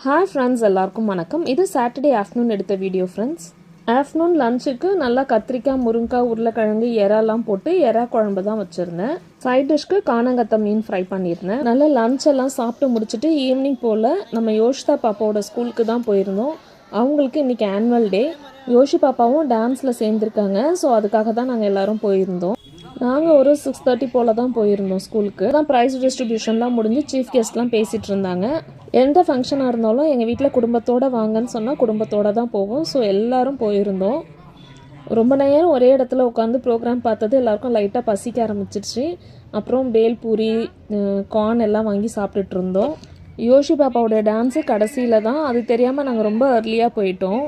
Hi friends, எல்லாருக்கும் வணக்கம். இது சாட்டர்டே ஆஃப்டர்நூன் எடுத்த வீடியோ ஃப்ரெண்ட்ஸ். ஆஃப்டர்நூன் லஞ்சுக்கு நல்லா கத்திரிக்காய், முருங்கைக்காய், உருளைக்கிழங்கு, எறாலாம் போட்டு எறா குழம்பு தான் வச்சுருந்தேன். சைட் டிஷ்க்கு காணங்கத்தை மீன் ஃப்ரை பண்ணியிருந்தேன். நல்லா லஞ்ச் எல்லாம் சாப்பிட்டு முடிச்சுட்டு ஈவினிங் போல் நம்ம யோஷிதா பாப்பாவோட ஸ்கூலுக்கு தான் போயிருந்தோம். அவங்களுக்கு இன்றைக்கி ஆனுவல் டே. யோஷி பாப்பாவும் டான்ஸில் சேர்ந்துருக்காங்க. ஸோ அதுக்காக தான் நாங்கள் எல்லோரும் போயிருந்தோம். நாங்கள் ஒரு 6:30 போல் தான் போயிருந்தோம் ஸ்கூலுக்கு. தான் ப்ரைஸ் டிஸ்ட்ரிபியூஷன்லாம் முடிஞ்சு சீஃப் கெஸ்ட்லாம் பேசிகிட்டு இருந்தாங்க. எந்த ஃபங்க்ஷனாக இருந்தாலும் எங்கள் வீட்டில் குடும்பத்தோடு வாங்கன்னு சொன்னால் குடும்பத்தோடு தான் போவோம். ஸோ எல்லோரும் போயிருந்தோம். ரொம்ப நேரம் ஒரே இடத்துல உட்காந்து ப்ரோக்ராம் பார்த்தது எல்லாருக்கும் லைட்டாக பசிக்க ஆரம்பிச்சிருச்சு. அப்புறம் பேல்பூரி, கார்ன் எல்லாம் வாங்கி சாப்பிட்டுட்டு இருந்தோம். யோஷி பாப்பாவோட டான்ஸு கடைசியில் தான். அது தெரியாமல் நாங்கள் ரொம்ப அர்லியாக போயிட்டோம்.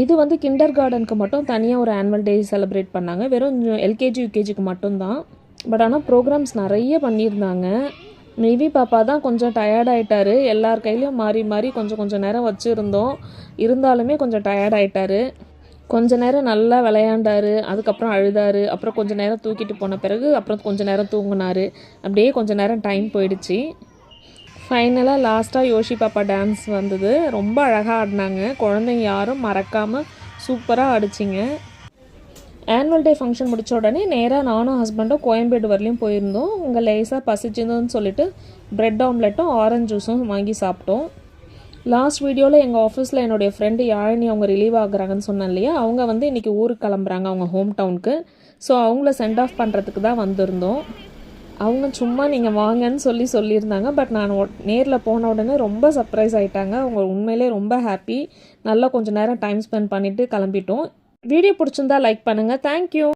இது வந்து கிண்டர் கார்டனுக்கு மட்டும் தனியாக ஒரு ஆனுவல் டே செலிப்ரேட் பண்ணாங்க. வெறும் எல்கேஜி யூகேஜிக்கு மட்டும்தான். பட் ஆனால் ப்ரோக்ராம்ஸ் நிறைய பண்ணியிருந்தாங்க. நிவி பாப்பா தான் கொஞ்சம் டயர்டாயிட்டார். எல்லார் கையிலையும் மாறி மாறி கொஞ்சம் நேரம் வச்சுருந்தோம். இருந்தாலுமே கொஞ்சம் டயர்டாயிட்டார். கொஞ்ச நேரம் நல்லா விளையாண்டார். அதுக்கப்புறம் அழுதார். அப்புறம் கொஞ்சம் நேரம் தூக்கிட்டு போன பிறகு அப்புறம் கொஞ்சம் நேரம் தூங்கினார். அப்படியே கொஞ்சம் நேரம் டைம் போயிடுச்சு. ஃபைனலாக லாஸ்ட்டாக யோஷி பாப்பா டான்ஸ் வந்தது. ரொம்ப அழகாக ஆடினாங்க. குழந்தைங்க யாரும் மறக்காமல் சூப்பராக ஆடிச்சிங்க. ஆனுவல் டே ஃபங்க்ஷன் முடித்த உடனே நேராக நானும் ஹஸ்பண்டும் கோயம்பேடு வரலையும் போயிருந்தோம். இங்கே லேசாக பசிச்சுதுன்னு சொல்லிட்டு ப்ரெட் ஆம்லெட்டும் ஆரஞ்சு ஜூஸும் வாங்கி சாப்பிட்டோம். லாஸ்ட் வீடியோவில் எங்கள் ஆஃபீஸில் என்னுடைய ஃப்ரெண்டு யாழினி அவங்க ரிலீவ் ஆகுறாங்கன்னு சொன்னேன் இல்லையா, அவங்க வந்து இன்றைக்கி ஊருக்கு கிளம்புறாங்க அவங்க ஹோம் டவுனுக்கு. ஸோ அவங்கள சென்ட் ஆஃப் பண்ணுறதுக்கு தான் வந்திருந்தோம். அவங்க சும்மா நீங்கள் வாங்கன்னு சொல்லியிருந்தாங்க. பட் நான் நேரில் போன உடனே ரொம்ப சர்ப்ரைஸ் ஆகிட்டாங்க. அவங்க உண்மையிலே ரொம்ப ஹாப்பி. நல்லா கொஞ்சம் நேரம் டைம் ஸ்பெண்ட் பண்ணிவிட்டு கிளம்பிட்டோம். வீடியோ பிடிச்சிருந்தா லைக் பண்ணுங்கள். தேங்க்யூ.